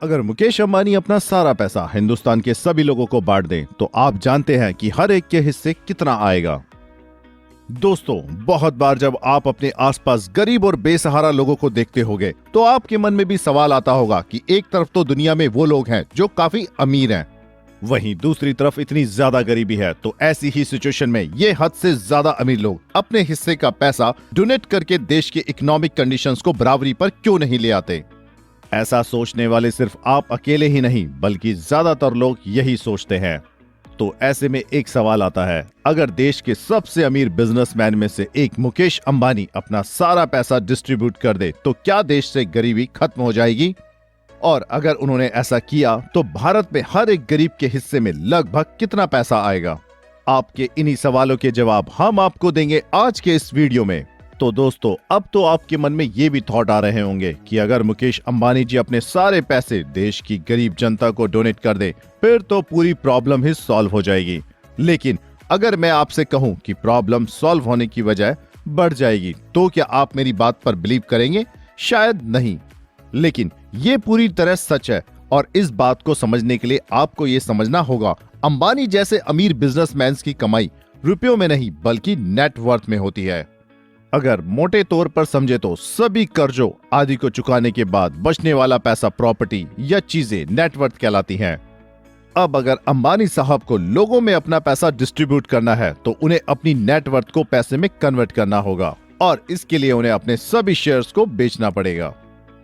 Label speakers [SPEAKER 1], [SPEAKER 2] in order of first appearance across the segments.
[SPEAKER 1] अगर मुकेश अंबानी अपना सारा पैसा हिंदुस्तान के सभी लोगों को बांट दें तो आप जानते हैं कि हर एक के हिस्से कितना आएगा। दोस्तों, बहुत बार जब आप अपने आसपास गरीब और बेसहारा लोगों को देखते होंगे तो आपके मन में भी सवाल आता होगा कि एक तरफ तो दुनिया में वो लोग हैं जो काफी अमीर हैं, वहीं दूसरी तरफ इतनी ज्यादा गरीबी है। तो ऐसी ही सिचुएशन में ये हद से ज्यादा अमीर लोग अपने हिस्से का पैसा डोनेट करके देश के इकोनॉमिक कंडीशंस को बराबरी पर क्यों नहीं ले आते? ऐसा सोचने वाले सिर्फ आप अकेले ही नहीं बल्कि ज्यादातर लोग यही सोचते हैं। तो ऐसे में एक सवाल आता है, अगर देश के सबसे अमीर बिजनेसमैन में से एक मुकेश अंबानी अपना सारा पैसा डिस्ट्रीब्यूट कर दे तो क्या देश से गरीबी खत्म हो जाएगी? और अगर उन्होंने ऐसा किया तो भारत में हर एक गरीब के हिस्से में लगभग कितना पैसा आएगा? आपके इन्हीं सवालों के जवाब हम आपको देंगे आज के इस वीडियो में। तो दोस्तों, अब तो आपके मन में ये भी थॉट आ रहे होंगे कि अगर मुकेश अंबानी जी अपने सारे पैसे देश की गरीब जनता को डोनेट कर दे फिर तो पूरी प्रॉब्लम ही सॉल्व हो जाएगी। लेकिन अगर मैं आपसे कहूं कि प्रॉब्लम सॉल्व होने की बजाय बढ़ जाएगी तो क्या आप मेरी बात पर बिलीव करेंगे? शायद नहीं, लेकिन ये पूरी तरह सच है। और इस बात को समझने के लिए आपको ये समझना होगा, अंबानी जैसे अमीर बिजनेसमैन की कमाई रुपयों में नहीं बल्कि नेटवर्थ में होती है। अगर मोटे तौर पर समझे तो सभी कर्जों आदि को चुकाने के बाद बचने वाला पैसा प्रॉपर्टी या चीजें नेटवर्थ कहलाती हैं। अब अगर अंबानी साहब को लोगों में अपना पैसा डिस्ट्रीब्यूट करना है तो उन्हें अपनी नेटवर्थ को पैसे में कन्वर्ट करना होगा और इसके लिए उन्हें अपने सभी शेयर्स को बेचना पड़ेगा।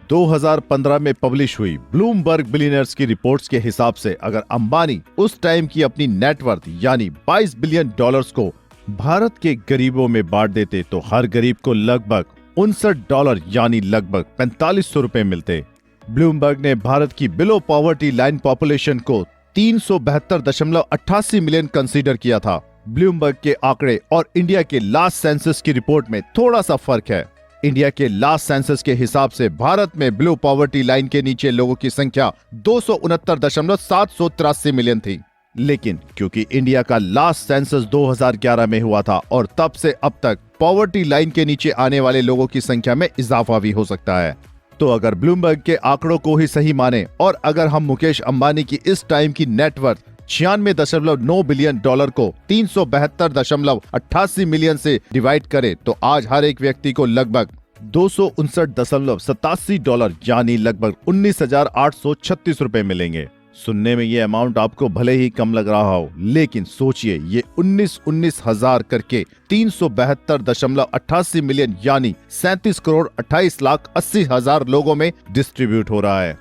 [SPEAKER 1] 2015 में पब्लिश हुई ब्लूमबर्ग बिलियनर्स की रिपोर्ट्स के हिसाब से अगर अंबानी उस टाइम की अपनी नेटवर्थ यानी $22 बिलियन को भारत के गरीबों में बांट देते तो हर गरीब को लगभग $59 यानी लगभग 4500 रुपए मिलते। ब्लूमबर्ग ने भारत की बिलो पॉवर्टी लाइन पॉपुलेशन को 372.88 मिलियन कंसीडर किया था। ब्लूमबर्ग के आंकड़े और इंडिया के लास्ट सेंसस की रिपोर्ट में थोड़ा सा फर्क है। इंडिया के लास्ट सेंसस के हिसाब से भारत में बिलो पॉवर्टी लाइन के नीचे लोगों की संख्या 269.783 मिलियन थी। लेकिन क्योंकि इंडिया का लास्ट सेंसस 2011 में हुआ था और तब से अब तक पॉवर्टी लाइन के नीचे आने वाले लोगों की संख्या में इजाफा भी हो सकता है। तो अगर ब्लूमबर्ग के आंकड़ों को ही सही माने और अगर हम मुकेश अंबानी की इस टाइम की नेटवर्थ $96.9 बिलियन को 372.88 मिलियन से डिवाइड करें तो आज हर एक व्यक्ति को लगभग $259.87 यानी लगभग 19,836 रुपए मिलेंगे। सुनने में ये अमाउंट आपको भले ही कम लग रहा हो, लेकिन सोचिए ये 19,000 करके 372.88 मिलियन यानी 37,28,80,000 लोगों में डिस्ट्रीब्यूट हो रहा है।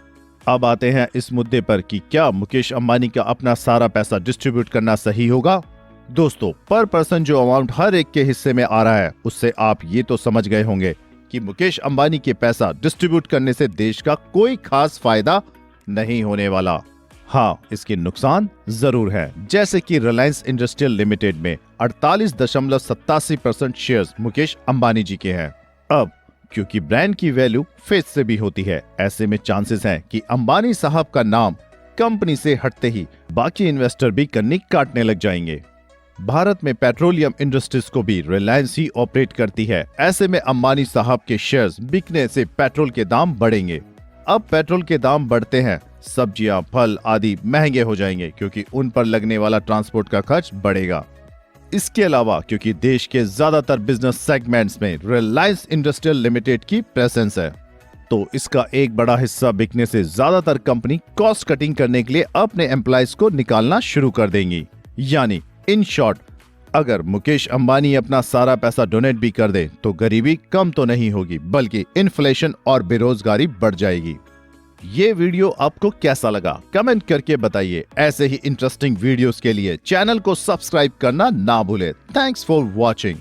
[SPEAKER 1] अब आते हैं इस मुद्दे पर कि क्या मुकेश अंबानी का अपना सारा पैसा डिस्ट्रीब्यूट करना सही होगा? दोस्तों, पर पर्सन जो अमाउंट हर एक के हिस्से में आ रहा है उससे आप ये तो समझ गए होंगे कि मुकेश अंबानी के पैसा डिस्ट्रीब्यूट करने से देश का कोई खास फायदा नहीं होने वाला। हाँ, इसके नुकसान जरूर है, जैसे कि रिलायंस इंडस्ट्रियल लिमिटेड में 48.87% शेयर्स मुकेश अंबानी जी के हैं। अब क्योंकि ब्रांड की वैल्यू फेस से भी होती है, ऐसे में चांसेस हैं कि अंबानी साहब का नाम कंपनी से हटते ही बाकी इन्वेस्टर भी कन्नी काटने लग जाएंगे। भारत में पेट्रोलियम इंडस्ट्रीज को भी रिलायंस ही ऑपरेट करती है। ऐसे में अंबानी साहब के शेयर्स बिकने से पेट्रोल के दाम बढ़ेंगे। अब पेट्रोल के दाम बढ़ते हैं, सब्जियां, फल आदि महंगे हो जाएंगे क्योंकि उन पर लगने वाला ट्रांसपोर्ट का खर्च बढ़ेगा। इसके अलावा क्योंकि देश के ज्यादातर बिजनेस सेगमेंट्स में रिलायंस इंडस्ट्रियल लिमिटेड की प्रेजेंस है, तो इसका एक बड़ा हिस्सा बिकने से ज्यादातर कंपनी कॉस्ट कटिंग करने के लिए अपने एम्प्लॉइज को निकालना शुरू कर देंगी। यानी इन शॉर्ट, अगर मुकेश अंबानी अपना सारा पैसा डोनेट भी कर दे तो गरीबी कम तो नहीं होगी बल्कि इन्फ्लेशन और बेरोजगारी बढ़ जाएगी। ये वीडियो आपको कैसा लगा कमेंट करके बताइए। ऐसे ही इंटरेस्टिंग वीडियोस के लिए चैनल को सब्सक्राइब करना ना भूले। Thanks for watching.